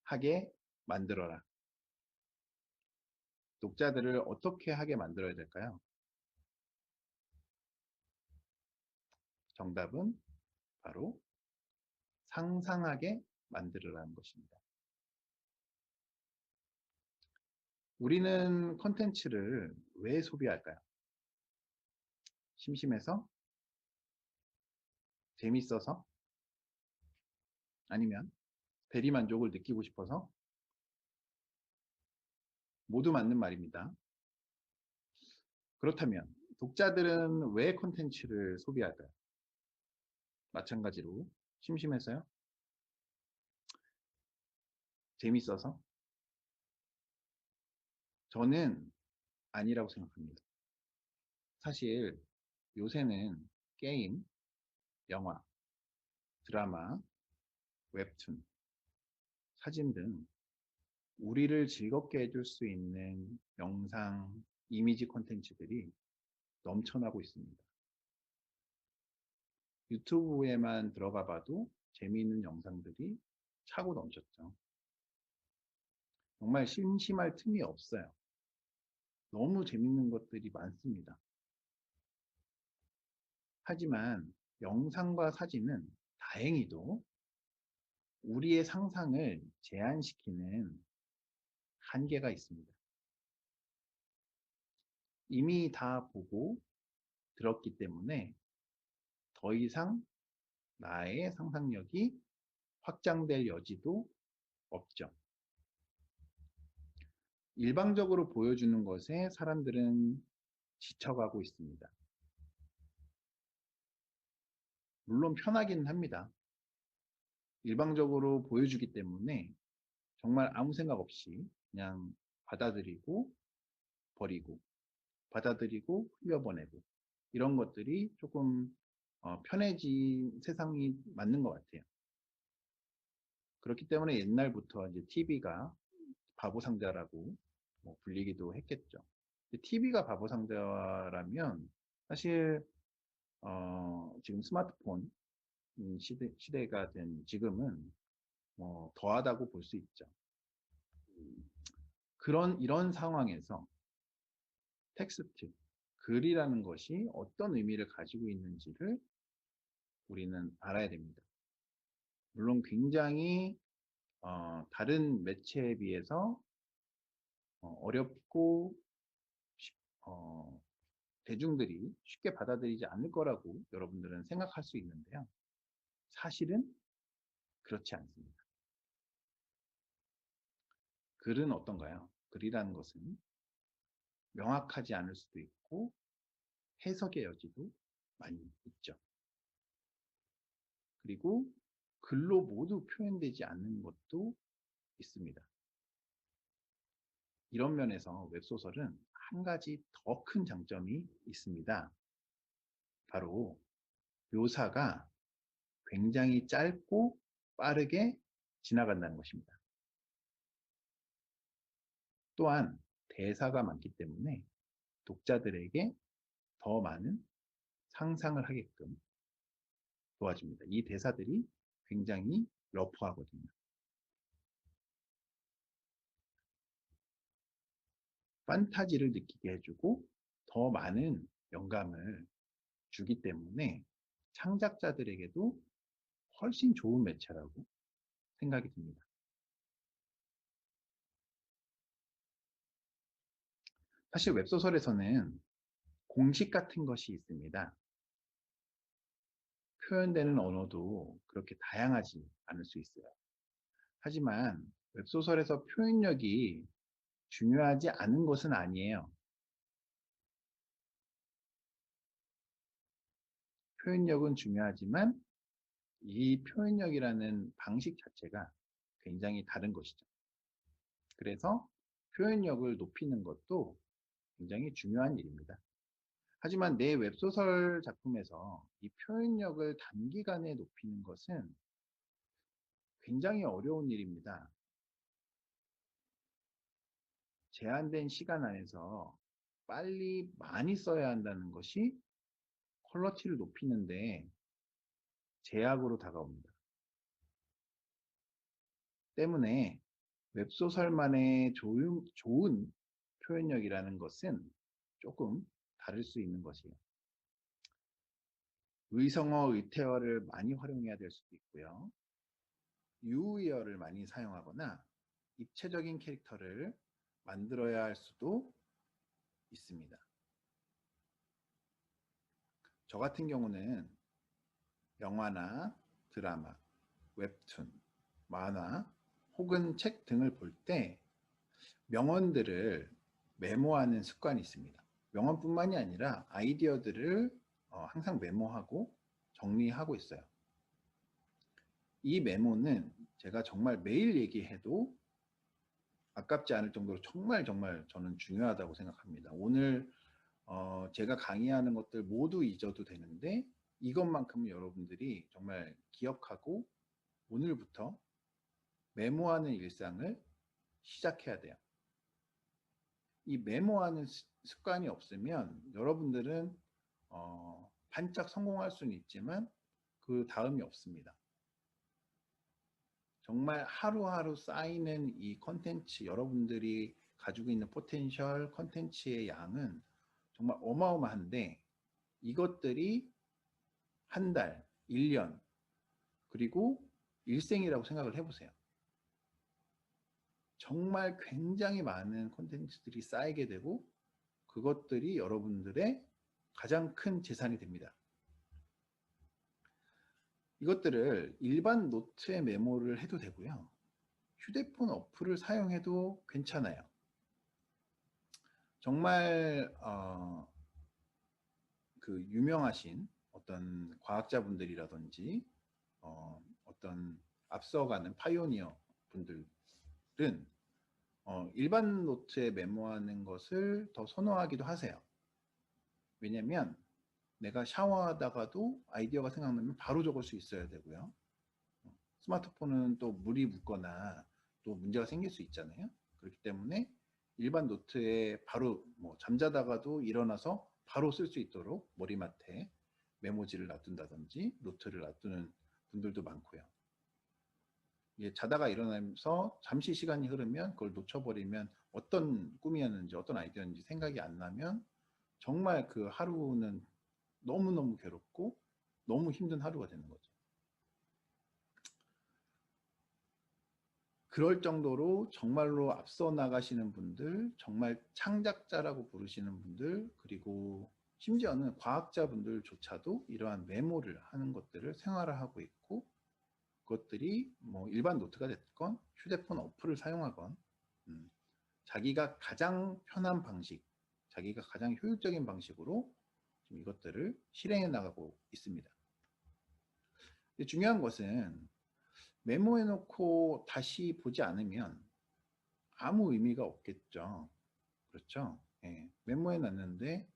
하게 만들어라. 독자들을 어떻게 하게 만들어야 될까요? 정답은 바로 상상하게 만들으라는 것입니다. 우리는 콘텐츠를 왜 소비할까요? 심심해서? 재밌어서? 아니면 대리만족을 느끼고 싶어서? 모두 맞는 말입니다. 그렇다면 독자들은 왜 콘텐츠를 소비할까요? 마찬가지로 심심해서요? 재밌어서? 저는 아니라고 생각합니다. 사실 요새는 게임, 영화, 드라마, 웹툰, 사진 등 우리를 즐겁게 해줄 수 있는 영상, 이미지 콘텐츠들이 넘쳐나고 있습니다. 유튜브에만 들어가 봐도 재미있는 영상들이 차고 넘쳤죠. 정말 심심할 틈이 없어요. 너무 재밌는 것들이 많습니다. 하지만 영상과 사진은 다행히도 우리의 상상을 제한시키는 한계가 있습니다. 이미 다 보고 들었기 때문에 더 이상 나의 상상력이 확장될 여지도 없죠. 일방적으로 보여주는 것에 사람들은 지쳐가고 있습니다. 물론 편하기는 합니다. 일방적으로 보여주기 때문에 정말 아무 생각 없이 그냥 받아들이고 버리고 받아들이고 흘려보내고 이런 것들이 조금 편해진 세상이 맞는 것 같아요. 그렇기 때문에 옛날부터 이제 TV가 바보상자라고 불리기도 했겠죠. TV가 바보상자라면 사실 지금 스마트폰 시대가 된 지금은 더하다고 볼 수 있죠. 이런 상황에서 텍스트, 글이라는 것이 어떤 의미를 가지고 있는지를 우리는 알아야 됩니다. 물론 굉장히 다른 매체에 비해서 어렵고 대중들이 쉽게 받아들이지 않을 거라고 여러분들은 생각할 수 있는데요. 사실은 그렇지 않습니다. 글은 어떤가요? 글이라는 것은 명확하지 않을 수도 있고 해석의 여지도 많이 있죠. 그리고 글로 모두 표현되지 않는 것도 있습니다. 이런 면에서 웹소설은 한 가지 더 큰 장점이 있습니다. 바로 묘사가 굉장히 짧고 빠르게 지나간다는 것입니다. 또한 대사가 많기 때문에 독자들에게 더 많은 상상을 하게끔 도와줍니다. 이 대사들이 굉장히 러프하거든요. 판타지를 느끼게 해주고 더 많은 영감을 주기 때문에 창작자들에게도 훨씬 좋은 매체라고 생각이 듭니다. 사실 웹소설에서는 공식 같은 것이 있습니다. 표현되는 언어도 그렇게 다양하지 않을 수 있어요. 하지만 웹소설에서 표현력이 중요하지 않은 것은 아니에요. 표현력은 중요하지만 이 표현력이라는 방식 자체가 굉장히 다른 것이죠. 그래서 표현력을 높이는 것도 굉장히 중요한 일입니다. 하지만 내 웹소설 작품에서 이 표현력을 단기간에 높이는 것은 굉장히 어려운 일입니다. 제한된 시간 안에서 빨리 많이 써야 한다는 것이 퀄리티를 높이는데 제약으로 다가옵니다. 때문에 웹소설만의 좋은 표현력이라는 것은 조금 다를 수 있는 것이에요. 의성어, 의태어를 많이 활용해야 될 수도 있고요. 유의어를 많이 사용하거나 입체적인 캐릭터를 만들어야 할 수도 있습니다. 저 같은 경우는 영화나 드라마, 웹툰, 만화 혹은 책 등을 볼 때 명언들을 메모하는 습관이 있습니다. 명언뿐만이 아니라 아이디어들을 항상 메모하고 정리하고 있어요. 이 메모는 제가 정말 매일 얘기해도 아깝지 않을 정도로 정말 저는 중요하다고 생각합니다. 오늘 제가 강의하는 것들 모두 잊어도 되는데 이것만큼은 여러분들이 정말 기억하고 오늘부터 메모하는 일상을 시작해야 돼요. 이 메모하는 습관이 없으면 여러분들은 반짝 성공할 수는 있지만 그 다음이 없습니다. 정말 하루하루 쌓이는 이 컨텐츠, 여러분들이 가지고 있는 포텐셜 컨텐츠의 양은 정말 어마어마한데 이것들이 한 달, 1년, 그리고 일생이라고 생각을 해보세요. 정말 굉장히 많은 콘텐츠들이 쌓이게 되고 그것들이 여러분들의 가장 큰 재산이 됩니다. 이것들을 일반 노트에 메모를 해도 되고요. 휴대폰 어플을 사용해도 괜찮아요. 정말 그 유명하신 어떤 과학자분들이라든지 어떤 앞서가는 파이오니어 분들은 일반 노트에 메모하는 것을 더 선호하기도 하세요. 왜냐면 내가 샤워하다가도 아이디어가 생각나면 바로 적을 수 있어야 되고요. 스마트폰은 또 물이 묻거나 또 문제가 생길 수 있잖아요. 그렇기 때문에 일반 노트에 바로 잠자다가도 일어나서 바로 쓸 수 있도록 머리맡에 메모지를 놔둔다든지 노트를 놔두는 분들도 많고요. 자다가 일어나면서 잠시 시간이 흐르면 그걸 놓쳐버리면 어떤 꿈이었는지 어떤 아이디어인지 생각이 안 나면 정말 그 하루는 너무너무 괴롭고 너무 힘든 하루가 되는 거죠. 그럴 정도로 정말로 앞서 나가시는 분들, 정말 창작자라고 부르시는 분들, 그리고 심지어는 과학자분들조차도 이러한 메모를 하는 것들을 생활화하고 있고 그것들이 일반 노트가 됐건 휴대폰 어플을 사용하건 자기가 가장 편한 방식, 자기가 가장 효율적인 방식으로 이것들을 실행해 나가고 있습니다. 중요한 것은 메모해 놓고 다시 보지 않으면 아무 의미가 없겠죠. 그렇죠? 예, 메모해 놨는데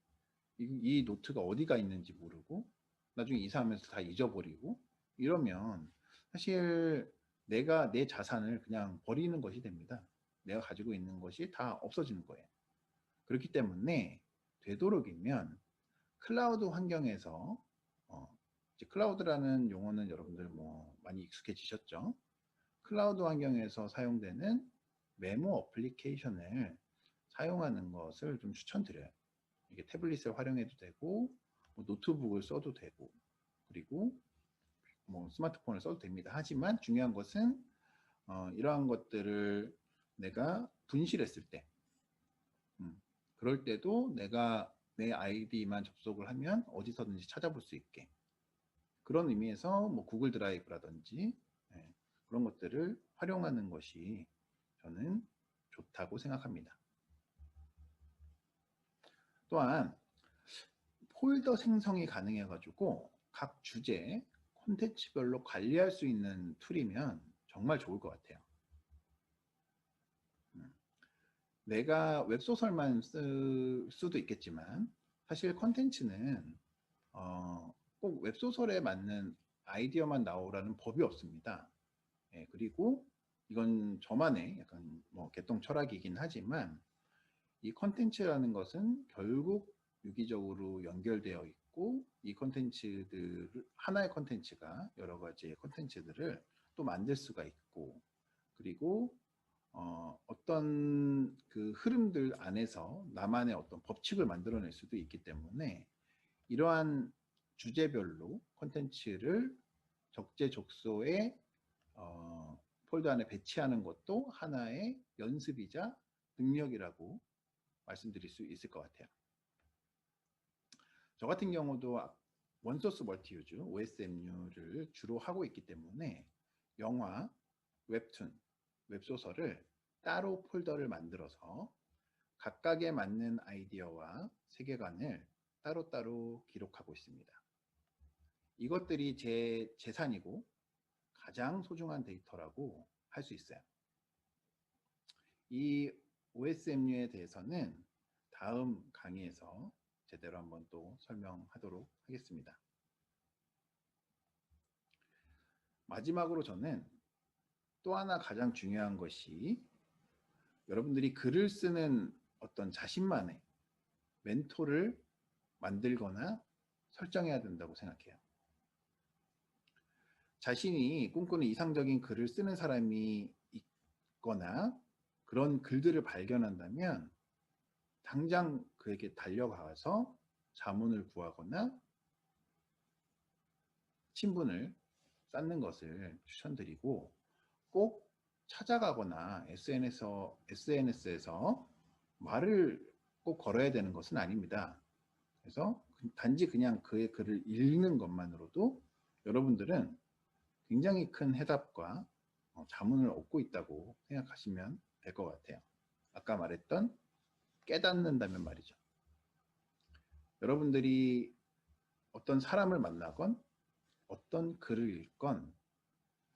이 노트가 어디가 있는지 모르고 나중에 이사하면서 다 잊어버리고 이러면 사실 내가 내 자산을 그냥 버리는 것이 됩니다. 내가 가지고 있는 것이 다 없어지는 거예요. 그렇기 때문에 되도록이면 클라우드 환경에서 이제 클라우드라는 용어는 여러분들 많이 익숙해지셨죠? 클라우드 환경에서 사용되는 메모 어플리케이션을 사용하는 것을 좀 추천드려요. 이게 태블릿을 활용해도 되고 노트북을 써도 되고 그리고 스마트폰을 써도 됩니다. 하지만 중요한 것은 이러한 것들을 내가 분실했을 때 그럴 때도 내가 내 아이디만 접속을 하면 어디서든지 찾아볼 수 있게 그런 의미에서 구글 드라이브라든지 그런 것들을 활용하는 것이 저는 좋다고 생각합니다. 또한 폴더 생성이 가능해 가지고 각 주제 콘텐츠별로 관리할 수 있는 툴이면 정말 좋을 것 같아요. 내가 웹소설만 쓸 수도 있겠지만 사실 콘텐츠는 꼭 웹소설에 맞는 아이디어만 나오라는 법이 없습니다. 그리고 이건 저만의 약간 개똥 철학이긴 하지만 이 콘텐츠라는 것은 결국 유기적으로 연결되어 있고 이 콘텐츠들 하나의 콘텐츠가 여러 가지의 콘텐츠들을 또 만들 수가 있고 그리고 어떤 그 흐름들 안에서 나만의 어떤 법칙을 만들어낼 수도 있기 때문에 이러한 주제별로 콘텐츠를 적재적소에 폴더 안에 배치하는 것도 하나의 연습이자 능력이라고 말씀드릴 수 있을 것 같아요. 저 같은 경우도 원소스 멀티유즈 OSMU를 주로 하고 있기 때문에 영화, 웹툰, 웹소설을 따로 폴더를 만들어서 각각에 맞는 아이디어와 세계관을 따로따로 기록하고 있습니다. 이것들이 제 재산이고 가장 소중한 데이터라고 할 수 있어요. 이 OSMU에 대해서는 다음 강의에서 제대로 한번 또 설명하도록 하겠습니다. 마지막으로 저는 또 하나 가장 중요한 것이 여러분들이 글을 쓰는 어떤 자신만의 멘토를 만들거나 설정해야 된다고 생각해요. 자신이 꿈꾸는 이상적인 글을 쓰는 사람이 있거나 그런 글들을 발견한다면 당장 그에게 달려가서 자문을 구하거나 친분을 쌓는 것을 추천드리고, 꼭 찾아가거나 SNS에서 말을 꼭 걸어야 되는 것은 아닙니다. 그래서 단지 그냥 그의 글을 읽는 것만으로도 여러분들은 굉장히 큰 해답과 자문을 얻고 있다고 생각하시면 될 것 같아요. 아까 말했던 깨닫는다면 말이죠. 여러분들이 어떤 사람을 만나건 어떤 글을 읽건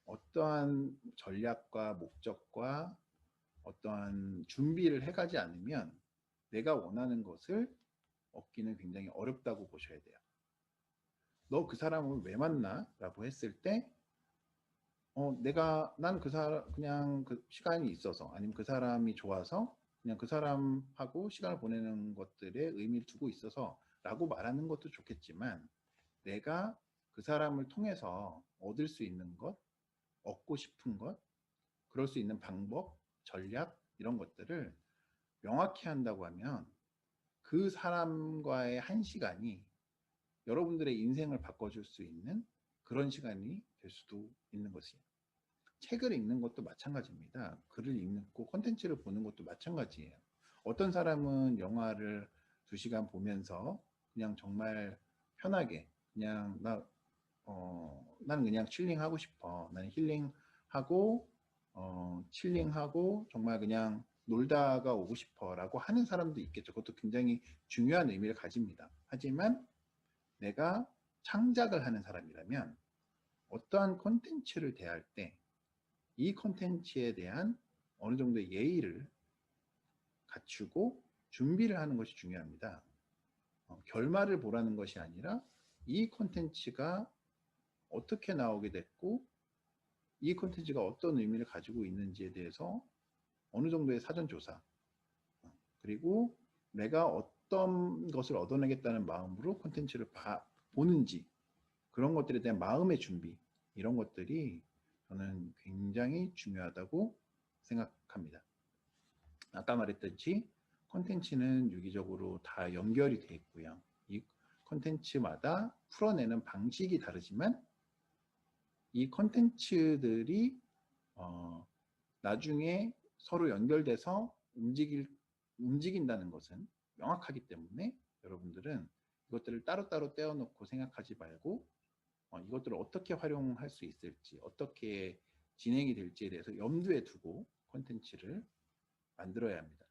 어떠한 전략과 목적과 어떠한 준비를 해가지 않으면 내가 원하는 것을 얻기는 굉장히 어렵다고 보셔야 돼요. 너 그 사람을 왜 만나? 라고 했을 때 난 그 사람 그냥 그 시간이 있어서, 아니면 그 사람이 좋아서 그냥 그 사람하고 시간을 보내는 것들에 의미를 두고 있어서 라고 말하는 것도 좋겠지만, 내가 그 사람을 통해서 얻을 수 있는 것, 얻고 싶은 것, 그럴 수 있는 방법, 전략, 이런 것들을 명확히 한다고 하면 그 사람과의 한 시간이 여러분들의 인생을 바꿔줄 수 있는 그런 시간이 될 수도 있는 것이에요. 책을 읽는 것도 마찬가지입니다. 글을 읽고 콘텐츠를 보는 것도 마찬가지예요. 어떤 사람은 영화를 2시간 보면서 그냥 정말 편하게 그냥 나는 그냥 칠링하고 싶어. 나는 힐링하고 칠링하고 정말 그냥 놀다가 오고 싶어 라고 하는 사람도 있겠죠. 그것도 굉장히 중요한 의미를 가집니다. 하지만 내가 창작을 하는 사람이라면 어떠한 콘텐츠를 대할 때 이 콘텐츠에 대한 어느 정도의 예의를 갖추고 준비를 하는 것이 중요합니다. 결말을 보라는 것이 아니라 이 콘텐츠가 어떻게 나오게 됐고 이 콘텐츠가 어떤 의미를 가지고 있는지에 대해서 어느 정도의 사전조사, 그리고 내가 어떤 것을 얻어내겠다는 마음으로 콘텐츠를 보는지, 그런 것들에 대한 마음의 준비, 이런 것들이 저는 굉장히 중요하다고 생각합니다. 아까 말했듯이 콘텐츠는 유기적으로 다 연결이 되어 있고요. 이 콘텐츠마다 풀어내는 방식이 다르지만 이 콘텐츠들이 나중에 서로 연결돼서 움직인다는 것은 명확하기 때문에 여러분들은 이것들을 따로따로 떼어놓고 생각하지 말고 이것들을 어떻게 활용할 수 있을지, 어떻게 진행이 될지에 대해서 염두에 두고 콘텐츠를 만들어야 합니다.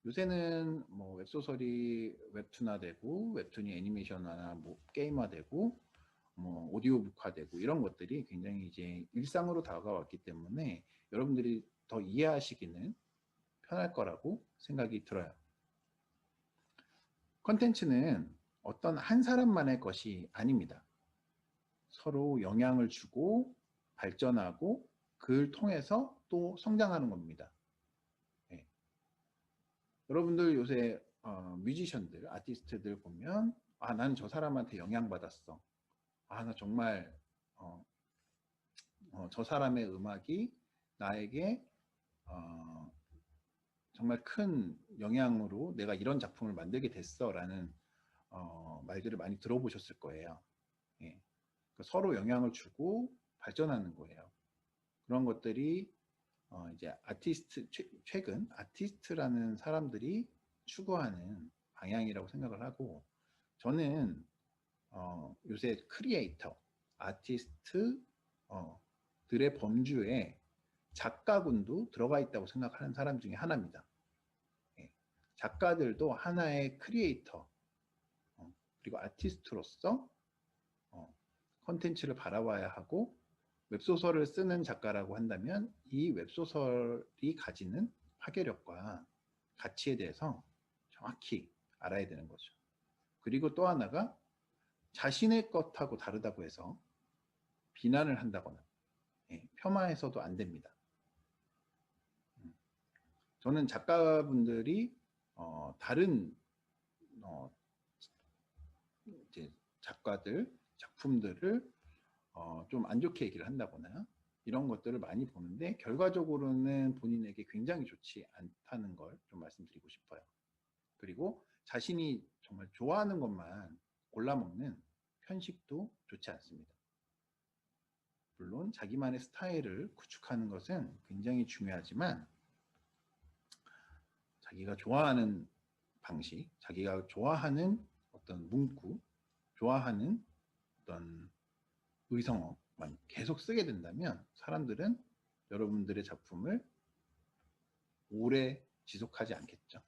요새는 뭐 웹소설이 웹툰화되고, 웹툰이 애니메이션화나 뭐 게임화되고, 뭐 오디오북화되고, 이런 것들이 굉장히 이제 일상으로 다가왔기 때문에 여러분들이 더 이해하시기는 편할 거라고 생각이 들어요. 콘텐츠는 어떤 한 사람만의 것이 아닙니다. 서로 영향을 주고 발전하고 그를 통해서 또 성장하는 겁니다. 네. 여러분들 요새 뮤지션들, 아티스트들 보면 나는 저 사람한테 영향받았어. 나 정말 저 사람의 음악이 나에게 어, 정말 큰 영향으로 내가 이런 작품을 만들게 됐어라는 말들을 많이 들어보셨을 거예요. 예. 그러니까 서로 영향을 주고 발전하는 거예요. 그런 것들이 이제 아티스트 최근 아티스트라는 사람들이 추구하는 방향이라고 생각을 하고 저는 요새 크리에이터 아티스트 들의 범주에 작가군도 들어가 있다고 생각하는 사람 중에 하나입니다. 예. 작가들도 하나의 크리에이터 그리고 아티스트로서 컨텐츠를 바라봐야 하고 웹소설을 쓰는 작가라고 한다면 이 웹소설이 가지는 파괴력과 가치에 대해서 정확히 알아야 되는 거죠. 그리고 또 하나가 자신의 것하고 다르다고 해서 비난을 한다거나 폄하해서도 안 됩니다. 저는 작가분들이 다른 이제 작가들 작품들을 좀 안 좋게 얘기를 한다거나 이런 것들을 많이 보는데 결과적으로는 본인에게 굉장히 좋지 않다는 걸 좀 말씀드리고 싶어요. 그리고 자신이 정말 좋아하는 것만 골라먹는 편식도 좋지 않습니다. 물론 자기만의 스타일을 구축하는 것은 굉장히 중요하지만 자기가 좋아하는 방식, 자기가 좋아하는 어떤 문구, 좋아하는 어떤 의성어만 계속 쓰게 된다면 사람들은 여러분들의 작품을 오래 지속하지 않겠죠.